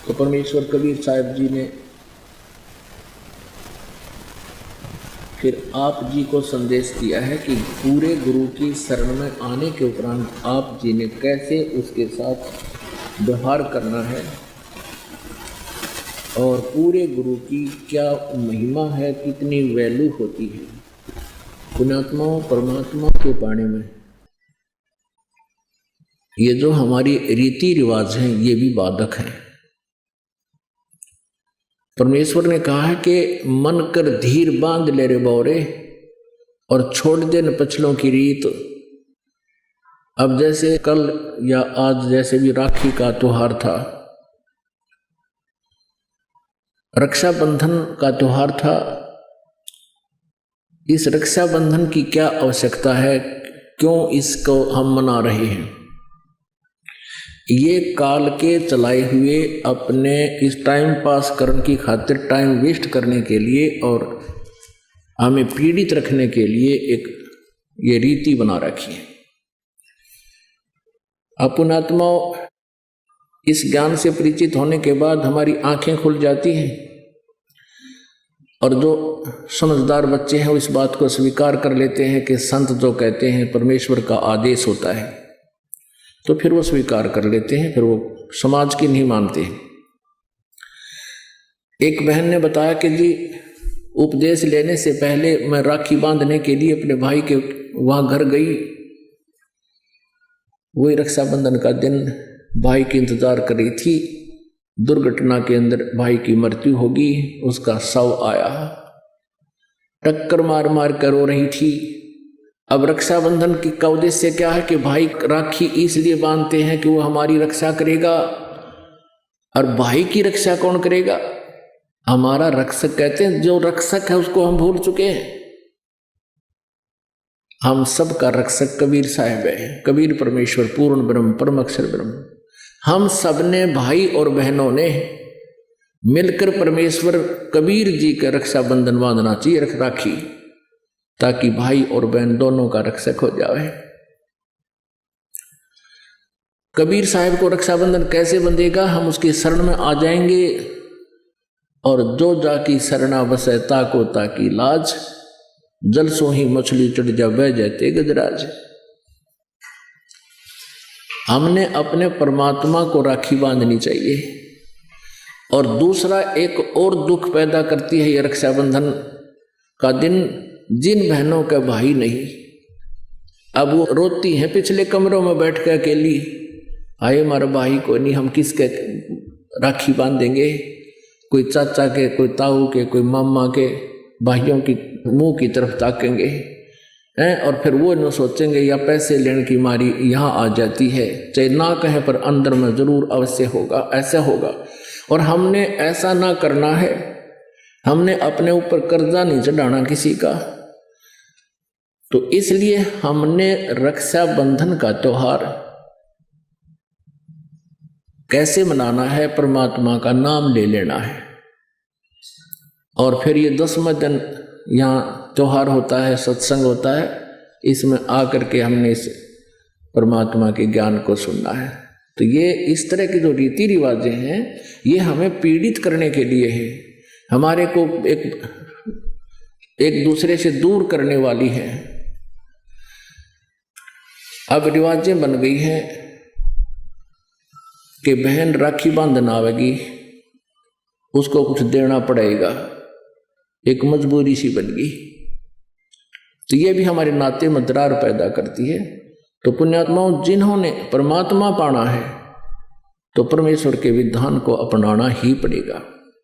तो परमेश्वर कबीर साहब जी ने फिर आप जी को संदेश दिया है कि पूरे गुरु की शरण में आने के उपरांत आप जी ने कैसे उसके साथ व्यवहार करना है और पूरे गुरु की क्या महिमा है, कितनी वैल्यू होती है पुण्यात्माओं परमात्मा के पाने में। ये जो हमारी रीति रिवाज हैं ये भी बाधक हैं। परमेश्वर ने कहा है कि मन कर धीर बांध ले रे बौरे और छोड़ दे न पछलों की रीत। अब जैसे कल या आज जैसे भी राखी का त्योहार था, रक्षाबंधन का त्योहार था, इस रक्षाबंधन की क्या आवश्यकता है, क्यों इसको हम मना रहे हैं? ये काल के चलाए हुए अपने इस टाइम पास करने की खातिर, टाइम वेस्ट करने के लिए और हमें पीड़ित रखने के लिए एक ये रीति बना रखी है। पुण्यात्मा इस ज्ञान से परिचित होने के बाद हमारी आंखें खुल जाती हैं और जो समझदार बच्चे हैं वो इस बात को स्वीकार कर लेते हैं कि संत जो कहते हैं परमेश्वर का आदेश होता है, तो फिर वो स्वीकार कर लेते हैं, फिर वो समाज की नहीं मानते हैं। एक बहन ने बताया कि जी उपदेश लेने से पहले मैं राखी बांधने के लिए अपने भाई के वहाँ घर गई। वही रक्षाबंधन का दिन भाई की इंतजार कर रही थी। दुर्घटना के अंदर भाई की मृत्यु होगी, उसका शव आया, टक्कर मार मार कर रो रही थी। अब रक्षाबंधन का उद्देश्य क्या है कि भाई राखी इसलिए बांधते हैं कि वो हमारी रक्षा करेगा। और भाई की रक्षा कौन करेगा? हमारा रक्षक कहते हैं, जो रक्षक है उसको हम भूल चुके हैं। हम सब का रक्षक कबीर साहब है, कबीर परमेश्वर पूर्ण ब्रह्म परम अक्षर ब्रह्म। हम सब ने भाई और बहनों ने मिलकर परमेश्वर कबीर जी का रक्षाबंधन बांधना चाहिए, राखी, ताकि भाई और बहन दोनों का रक्षक हो जाए। कबीर साहब को रक्षाबंधन कैसे बंधेगा? हम उसकी शरण में आ जाएंगे और जो जाकी शरणा बसे ताको ताकी लाज, जल सो ही मछली चढ़ जा बह जाते गजराज। हमने अपने परमात्मा को राखी बांधनी चाहिए। और दूसरा एक और दुख पैदा करती है ये रक्षाबंधन का दिन, जिन बहनों का भाई नहीं, अब वो रोती हैं पिछले कमरों में बैठ के अकेली, आए हमारा भाई को नहीं, हम किसके राखी बांधेंगे? कोई चाचा के, कोई ताऊ के, कोई मामा के भाइयों की मुंह की तरफ ताकेंगे हैं, और फिर वो न सोचेंगे या पैसे लेने की मारी यहाँ आ जाती है, चाहे ना कहें पर अंदर में जरूर अवश्य होगा, ऐसा होगा। और हमने ऐसा ना करना है, हमने अपने ऊपर कर्जा नहीं चढ़ाना किसी का। तो इसलिए हमने रक्षाबंधन का त्योहार कैसे मनाना है? परमात्मा का नाम ले लेना है। और फिर ये 10वें दिन यहाँ त्योहार होता है, सत्संग होता है, इसमें आकर के हमने इस परमात्मा के ज्ञान को सुनना है। तो ये इस तरह की जो रीति रिवाजें हैं ये हमें पीड़ित करने के लिए है, हमारे को एक दूसरे से दूर करने वाली है। अब रिवाजें बन गई हैं कि बहन राखी बांधना आवेगी, उसको कुछ देना पड़ेगा, एक मजबूरी सी बन गई। तो ये भी हमारे नाते में दरार पैदा करती है। तो पुण्यात्माओं, जिन्होंने परमात्मा पाना है तो परमेश्वर के विधान को अपनाना ही पड़ेगा।